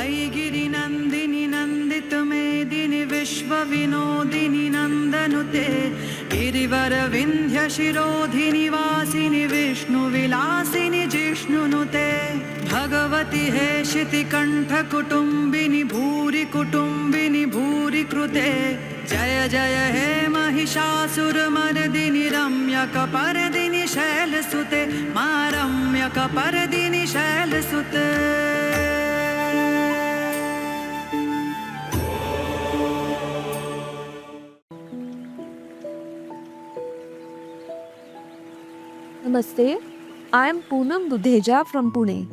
ऐ गिरिनन्दिनि नन्दितमेदिनि विश्वविनोदिनि नन्दनुते गिरिवरविन्ध्यशिरोधिनि वासिनि विष्णुविलासिनि जिष्णुनुते भगवति हेशितिकण्ठकुटुम्बिनि भूरि कुटुम्बिनि भूरि कृते जय जय हे महिषासुरमर्दिनि रम्यकपर्दिनि शैलसुते मा रम्यकपर्दिनि शैलसुते। Namaste, I am Poonam Dudheja from Pune.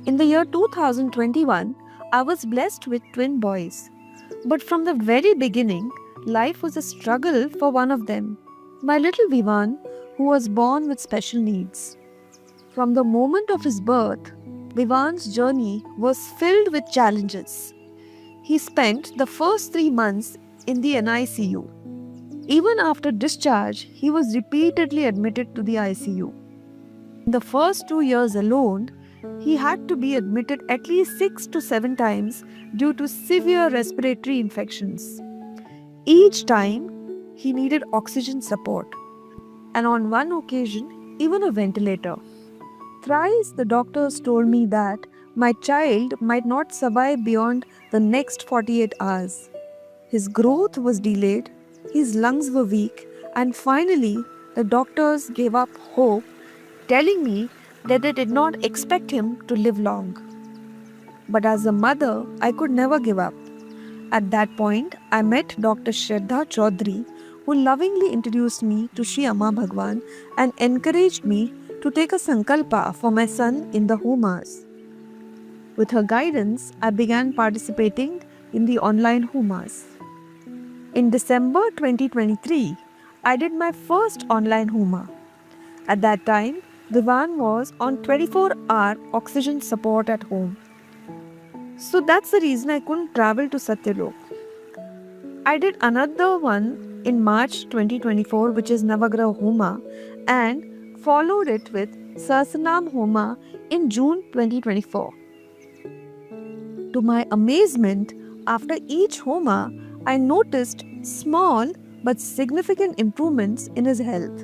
In the year 2021, I was blessed with twin boys. But from the very beginning, life was a struggle for one of them, my little Vivan, who was born with special needs. From the moment of his birth, Vivan's journey was filled with challenges. He spent the first 3 months in the NICU. Even after discharge, he was repeatedly admitted to the ICU. In the first 2 years alone, he had to be admitted at least 6 to 7 times due to severe respiratory infections. Each time, he needed oxygen support, and on one occasion, even a ventilator. Thrice, the doctors told me that my child might not survive beyond the next 48 hours. His growth was delayed, his lungs were weak, and finally, the doctors gave up hope, telling me that they did not expect him to live long. But as a mother, I could never give up. At that point, I met Dr. Shraddha Chaudhary, who lovingly introduced me to Shri Amma Bhagwan and encouraged me to take a sankalpa for my son in the homas. With her guidance, I began participating in the online homas. In December 2023, I did my first online homa. At that time, Vivan was on 24-hour oxygen support at home. So that's the reason I couldn't travel to Satyalok. I did another one in March 2024, which is Navagraha Homa, and followed it with Sahasranam Homa in June 2024. To my amazement, after each Homa, I noticed small but significant improvements in his health.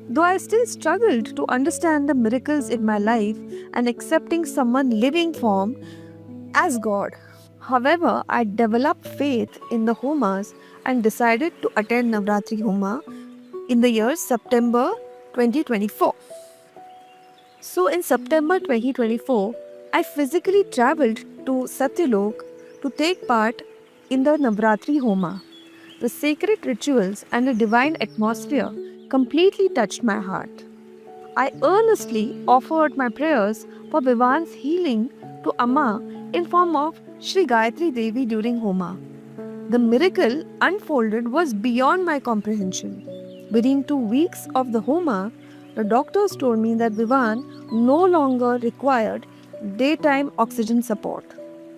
Though I still struggled to understand the miracles in my life and accepting someone living form as God. However, I developed faith in the Homas and decided to attend Navratri Homa in the year September 2024. So in September 2024, I physically traveled to Satyalok to take part in the Navratri Homa. The sacred rituals and the divine atmosphere completely touched my heart. I earnestly offered my prayers for Vivan's healing to Amma in form of Sri Gayatri Devi during Homa. The miracle unfolded was beyond my comprehension. Within 2 weeks of the Homa, the doctors told me that Vivan no longer required daytime oxygen support.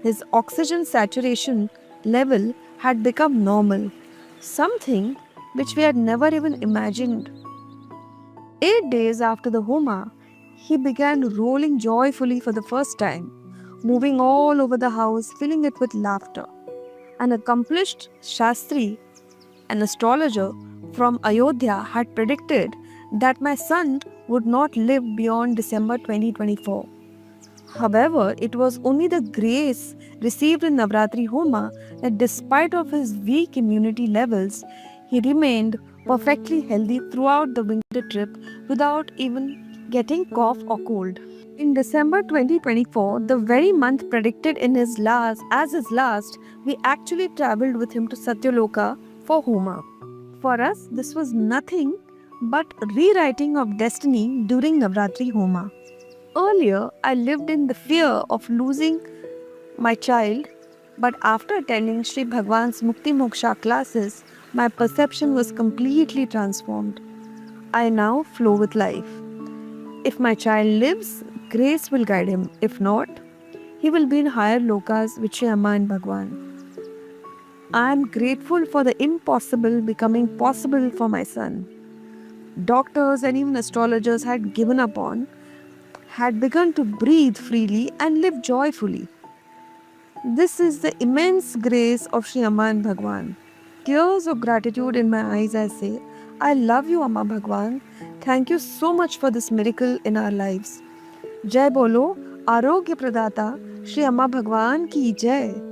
His oxygen saturation level had become normal, something which we had never even imagined. 8 days after the Homa, he began rolling joyfully for the first time, moving all over the house, filling it with laughter. An accomplished Shastri, an astrologer from Ayodhya, had predicted that my son would not live beyond December 2024. However, it was only the grace received in Navratri Homa that despite of his weak immunity levels, he remained perfectly healthy throughout the winter trip without even getting cough or cold. In December 2024, the very month predicted in his last, we actually traveled with him to Satyaloka for Homa. For us, this was nothing but rewriting of destiny during Navratri Homa. Earlier, I lived in the fear of losing my child, but after attending Sri Bhagwan's Mukti Moksha classes, my perception was completely transformed. I now flow with life. If my child lives, grace will guide him. If not, he will be in higher lokas with Shri Amma and Bhagwan. I am grateful for the impossible becoming possible for my son. Doctors and even astrologers had begun to breathe freely and live joyfully. This is the immense grace of Shri Amma and Bhagwan. Tears of gratitude in my eyes, I say, I love you, Amma Bhagwan. Thank you so much for this miracle in our lives. जय बोलो आरोग्य प्रदाता श्री अम्मा भगवान की जय.